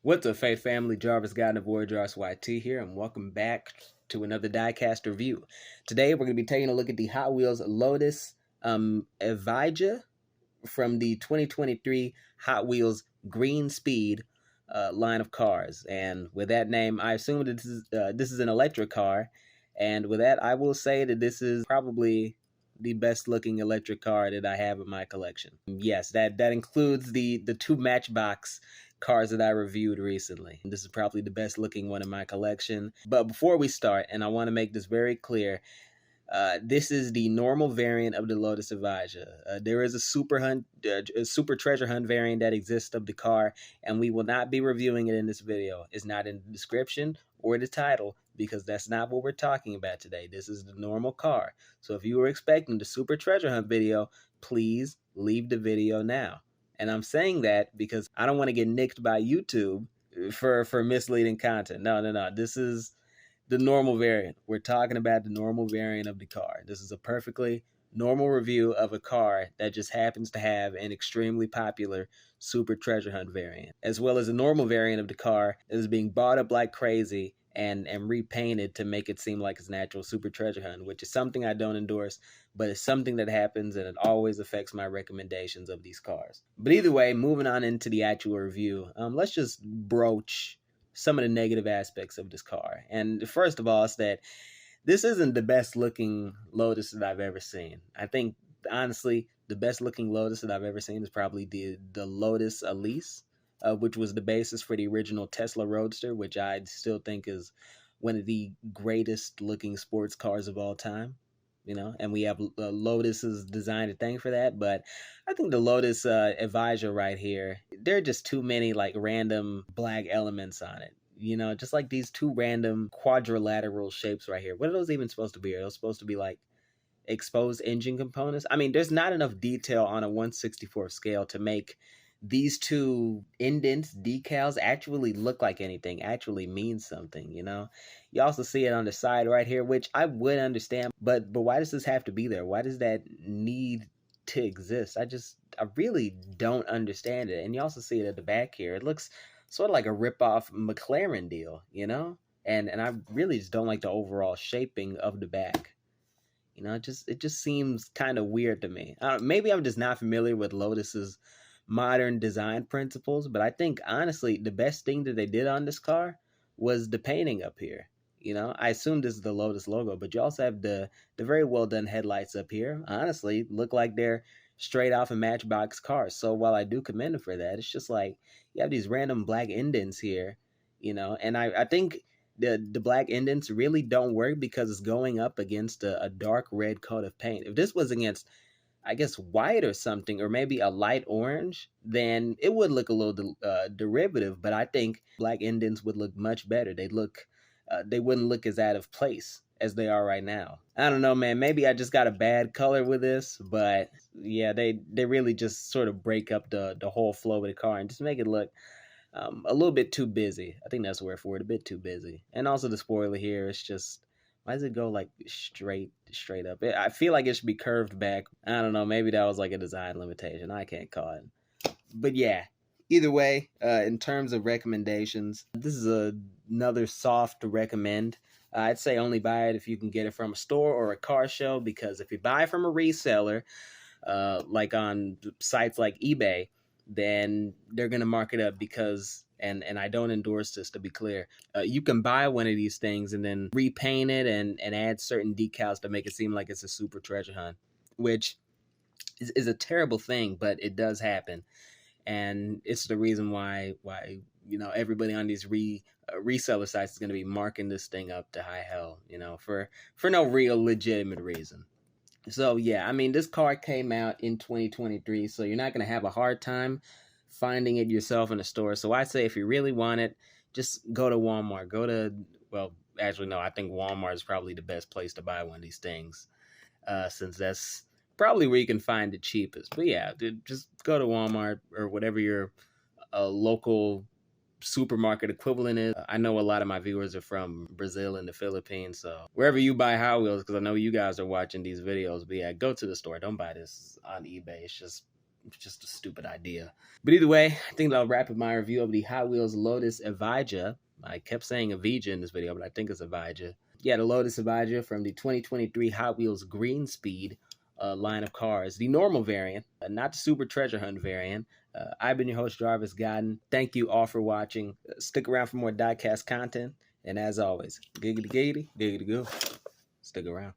What's up, Faith Family? Jarvis God and the Voyager YT here, and welcome back to another Diecast review. Today, we're going to be taking a look at the Hot Wheels Lotus Evija from the 2023 Hot Wheels Green Speed line of cars. And with that name, I assume that this is an electric car. And with that, I will say that this is probably the best looking electric car that I have in my collection. Yes, that includes the two Matchbox cars that I reviewed recently. This is probably the best looking one in my collection. But before we start, and I want to make this very clear, this is the normal variant of the Lotus Evija. There is a super treasure hunt variant that exists of the car, and we will not be reviewing it in this video. It's not in the description or the title, because that's not what we're talking about today. This is the normal car. So if you were expecting the super treasure hunt video, please leave the video now. And I'm saying that because I don't want to get nicked by YouTube for misleading content. No. This is the normal variant. We're talking about the normal variant of the car. This is a perfectly normal review of a car that just happens to have an extremely popular super treasure hunt variant, as well as a normal variant of the car that is being bought up like crazy and repainted to make it seem like it's an actual super treasure hunt, which is something I don't endorse, but it's something that happens, and it always affects my recommendations of these cars. But either way, moving on into the actual review, let's just broach some of the negative aspects of this car. And first of all, it's that this isn't the best looking Lotus that I've ever seen. I think, honestly, the best looking Lotus that I've ever seen is probably the Lotus Elise, which was the basis for the original Tesla Roadster, which I still think is one of the greatest looking sports cars of all time. And we have Lotus's design to thank for that, but I think the Lotus Evija right here, there are just too many like random black elements on it. Just like these two random quadrilateral shapes right here. What are those even supposed to be? Are those supposed to be like exposed engine components? I mean, there's not enough detail on a 1/64 scale to make these two indents, decals, actually look like anything, actually mean something. You also see it on the side right here, which I would understand, but why does this have to be there? Why does that need to exist? I really don't understand it. And you also see it at the back here. It looks sort of like a rip-off McLaren deal, and I really just don't like the overall shaping of the back. It just seems kind of weird to me. Maybe I'm just not familiar with Lotus's modern design principles, but I think honestly the best thing that they did on this car was the painting up here. I assume this is the Lotus logo, but you also have the very well done headlights up here. Honestly, look like they're straight off a Matchbox car. So while I do commend them for that, it's just like you have these random black indents here, and I think the black indents really don't work because it's going up against a dark red coat of paint. If this was against, I guess, white or something, or maybe a light orange, then it would look a little derivative. But I think black indents would look much better. They wouldn't look as out of place as they are right now. I don't know, man. Maybe I just got a bad color with this, but yeah, they really just sort of break up the whole flow of the car and just make it look a little bit too busy. I think that's the word for it, a bit too busy. And also the spoiler here, it's just, why does it go like straight up? I feel like it should be curved back. I don't know. Maybe that was like a design limitation. I can't call it. But yeah, either way, in terms of recommendations, this is another soft recommend. I'd say only buy it if you can get it from a store or a car show, because if you buy from a reseller, like on sites like eBay, then they're going to mark it up because, and I don't endorse this, to be clear, you can buy one of these things and then repaint it and add certain decals to make it seem like it's a super treasure hunt, which is a terrible thing, but it does happen. And it's the reason why everybody on these reseller sites is going to be marking this thing up to high hell, for no real legitimate reason. So yeah, I mean, this car came out in 2023, so you're not going to have a hard time finding it yourself in the store. So I say if you really want it, just go to Walmart. Well, actually, no, I think Walmart is probably the best place to buy one of these things, since that's probably where you can find it cheapest. But yeah, dude, just go to Walmart or whatever your local supermarket equivalent is. I know a lot of my viewers are from Brazil and the Philippines, so wherever you buy Hot Wheels, because I know you guys are watching these videos, but yeah, go to the store. Don't buy this on eBay. It's just just a stupid idea. But either way, I think that'll wrap up my review of the Hot Wheels Lotus Evija. I kept saying Evija in this video, but I think it's Evija. Yeah, the Lotus Evija from the 2023 Hot Wheels Green Speed line of cars. The normal variant, not the Super Treasure Hunt variant. I've been your host, Jarvis Godden. Thank you all for watching. Stick around for more Diecast content. And as always, giggity giggity, giggity go. Stick around.